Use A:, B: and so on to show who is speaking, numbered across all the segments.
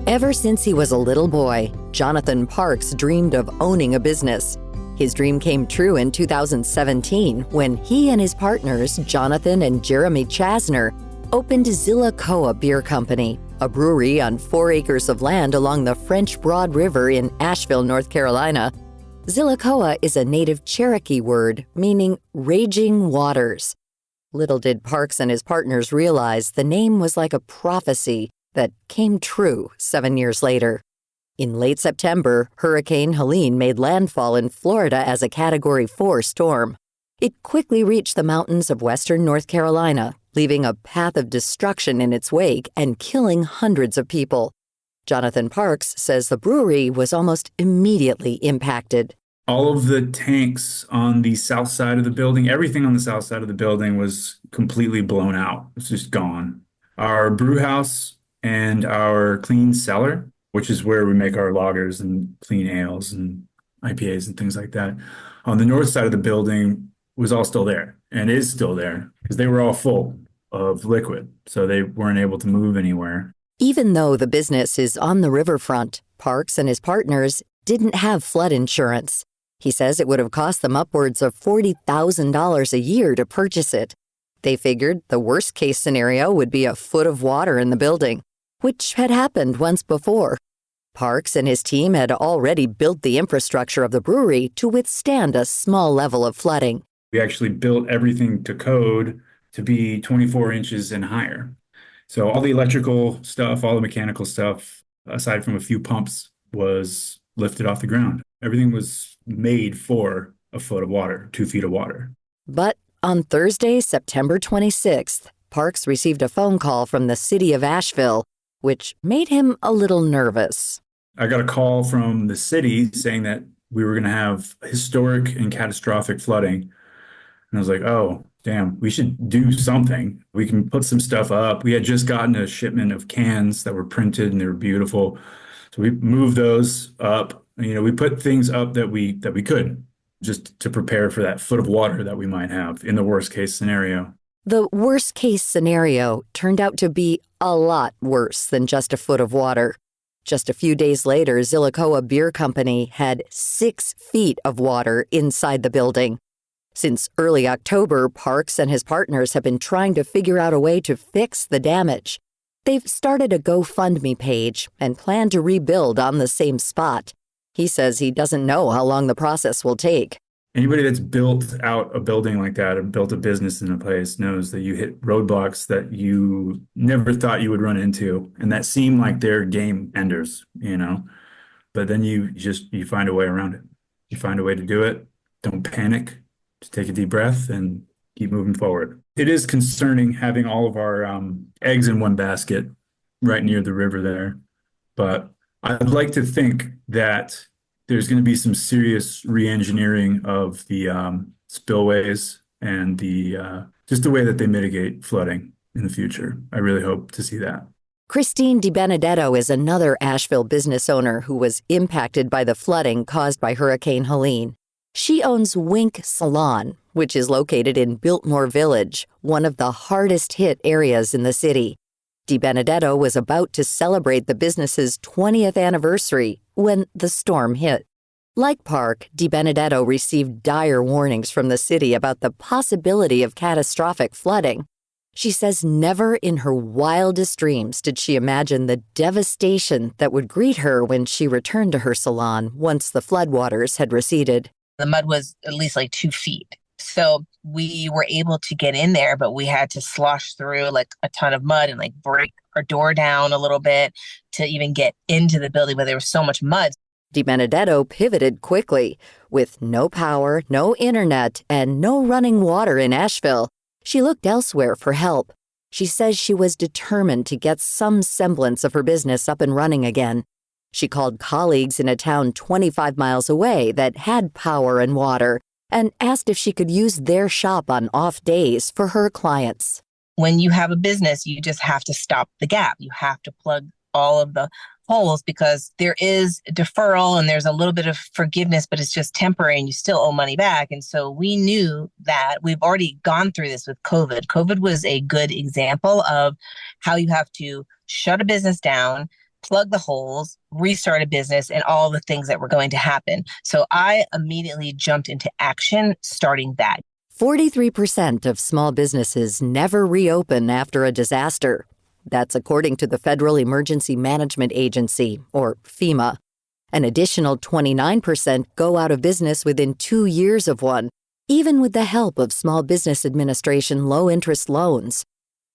A: Ever since he was a little boy, Jonathan Parks dreamed of owning a business. His dream came true in 2017 when he and his partners, Jonathan and Jeremy Chasner, opened Zillicoa Beer Company, a brewery on 4 acres of land along the French Broad River in Asheville, North Carolina. Zillicoa is a native Cherokee word meaning raging waters. Little did Parks and his partners realize the name was like a prophecy that came true 7 years later. In late September, Hurricane Helene made landfall in Florida as a Category 4 storm. It quickly reached the mountains of western North Carolina, leaving a path of destruction in its wake and killing hundreds of people. Jonathan Parks says the brewery was almost immediately impacted.
B: All of the tanks on the south side of the building, everything on the south side of the building was completely blown out. It's just gone. Our brew house and our clean cellar, which is where we make our lagers and clean ales and IPAs and things like that, on the north side of the building was all still there and is still there because they were all full of liquid, so they weren't able to move anywhere.
A: Even though the business is on the riverfront, Parks and his partners didn't have flood insurance. He says it would have cost them upwards of $40,000 a year to purchase it. They figured the worst-case scenario would be a foot of water in the building, which had happened once before. Parks and his team had already built the infrastructure of the brewery to withstand a small level of flooding.
B: We actually built everything to code to be 24 inches and higher. So all the electrical stuff, all the mechanical stuff, aside from a few pumps, was lifted off the ground. Everything was made for a foot of water, 2 feet of water.
A: But on Thursday, September 26th, Parks received a phone call from the city of Asheville, which made him a little nervous.
B: I got a call from the city saying that we were going to have historic and catastrophic flooding. And I was like, oh, damn, we should do something. We can put some stuff up. We had just gotten a shipment of cans that were printed and they were beautiful. So we moved those up. We put things up that we could just to prepare for that foot of water that we might have in the worst case scenario.
A: The worst case scenario turned out to be a lot worse than just a foot of water. Just a few days later, Zillicoa Beer Company had 6 feet of water inside the building. Since early October, Parks and his partners have been trying to figure out a way to fix the damage. They've started a GoFundMe page and plan to rebuild on the same spot. He says he doesn't know how long the process will take.
B: Anybody that's built out a building like that or built a business in a place knows that you hit roadblocks that you never thought you would run into and that seem like they're game enders, but then you find a way around it. You find a way to do it. Don't panic. Just take a deep breath and keep moving forward. It is concerning having all of our eggs in one basket right near the river there, but I'd like to think that there's going to be some serious re-engineering of the spillways and just the way that they mitigate flooding in the future. I really hope to see that.
A: Christine DiBenedetto is another Asheville business owner who was impacted by the flooding caused by Hurricane Helene. She owns Wink Salon, which is located in Biltmore Village, one of the hardest hit areas in the city. DiBenedetto was about to celebrate the business's 20th anniversary when the storm hit. Like Park, DiBenedetto received dire warnings from the city about the possibility of catastrophic flooding. She says never in her wildest dreams did she imagine the devastation that would greet her when she returned to her salon once the floodwaters had receded.
C: The mud was at least like 2 feet. So we were able to get in there, but we had to slosh through like a ton of mud and like break our door down a little bit to even get into the building where there was so much mud.
A: DiBenedetto pivoted quickly. With no power, no internet, and no running water in Asheville, she looked elsewhere for help. She says she was determined to get some semblance of her business up and running again. She called colleagues in a town 25 miles away that had power and water and asked if she could use their shop on off days for her clients.
C: When you have a business, you just have to stop the gap. You have to plug all of the holes because there is deferral and there's a little bit of forgiveness, but it's just temporary and you still owe money back. And so we knew that we've already gone through this with COVID. COVID was a good example of how you have to shut a business down, plug the holes, restart a business, and all the things that were going to happen. So I immediately jumped into action starting that.
A: 43% of small businesses never reopen after a disaster. That's according to the Federal Emergency Management Agency, or FEMA. An additional 29% go out of business within 2 years of one, even with the help of Small Business Administration low-interest loans.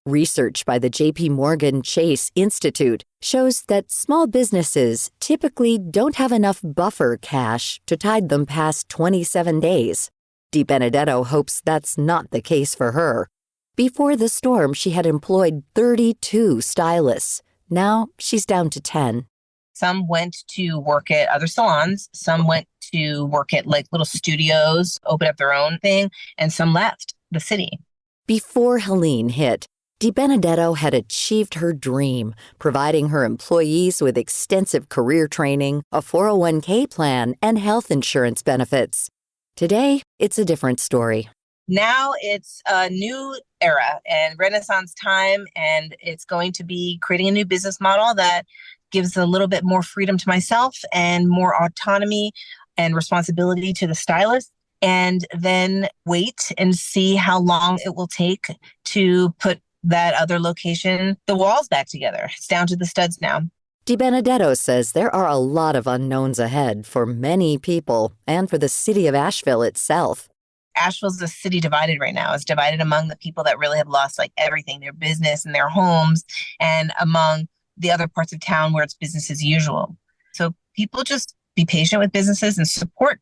A: Research by the J.P. Morgan Chase Institute shows that small businesses typically don't have enough buffer cash to tide them past 27 days. DiBenedetto hopes that's not the case for her. Before the storm, she had employed 32 stylists. Now she's down to 10.
C: Some went to work at other salons. Some went to work at like little studios, open up their own thing, and some left the city.
A: Before Helene hit, DiBenedetto had achieved her dream, providing her employees with extensive career training, a 401k plan, and health insurance benefits. Today, it's a different story.
C: Now it's a new era and Renaissance time, and it's going to be creating a new business model that gives a little bit more freedom to myself and more autonomy and responsibility to the stylist, and then wait and see how long it will take to put that other location, the walls back together. It's down to the studs now.
A: DiBenedetto says there are a lot of unknowns ahead for many people and for the city of Asheville itself.
C: Asheville's a city divided right now. It's divided among the people that really have lost like everything, their business and their homes, and among the other parts of town where it's business as usual. So people just be patient with businesses and support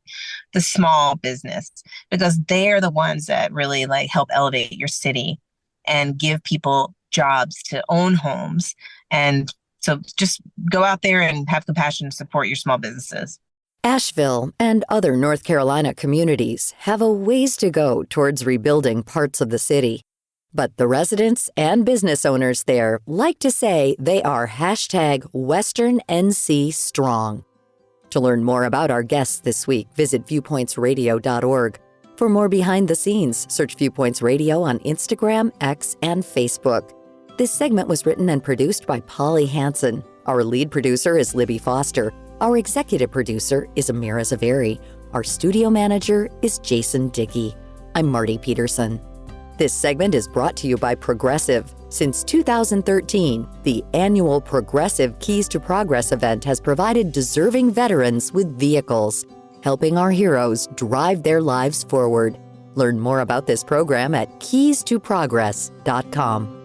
C: the small business, because they're the ones that really like help elevate your city and give people jobs to own homes. And so just go out there and have compassion and support your small businesses.
A: Asheville and other North Carolina communities have a ways to go towards rebuilding parts of the city. But the residents and business owners there like to say they are #WesternNC Strong. To learn more about our guests this week, visit viewpointsradio.org. For more behind the scenes, search Viewpoints Radio on Instagram, X, and Facebook. This segment was written and produced by Polly Hansen. Our lead producer is Libby Foster. Our executive producer is Amira Zaveri. Our studio manager is Jason Dickey. I'm Marty Peterson. This segment is brought to you by Progressive. Since 2013, the annual Progressive Keys to Progress event has provided deserving veterans with vehicles, helping our heroes drive their lives forward. Learn more about this program at keystoprogress.com.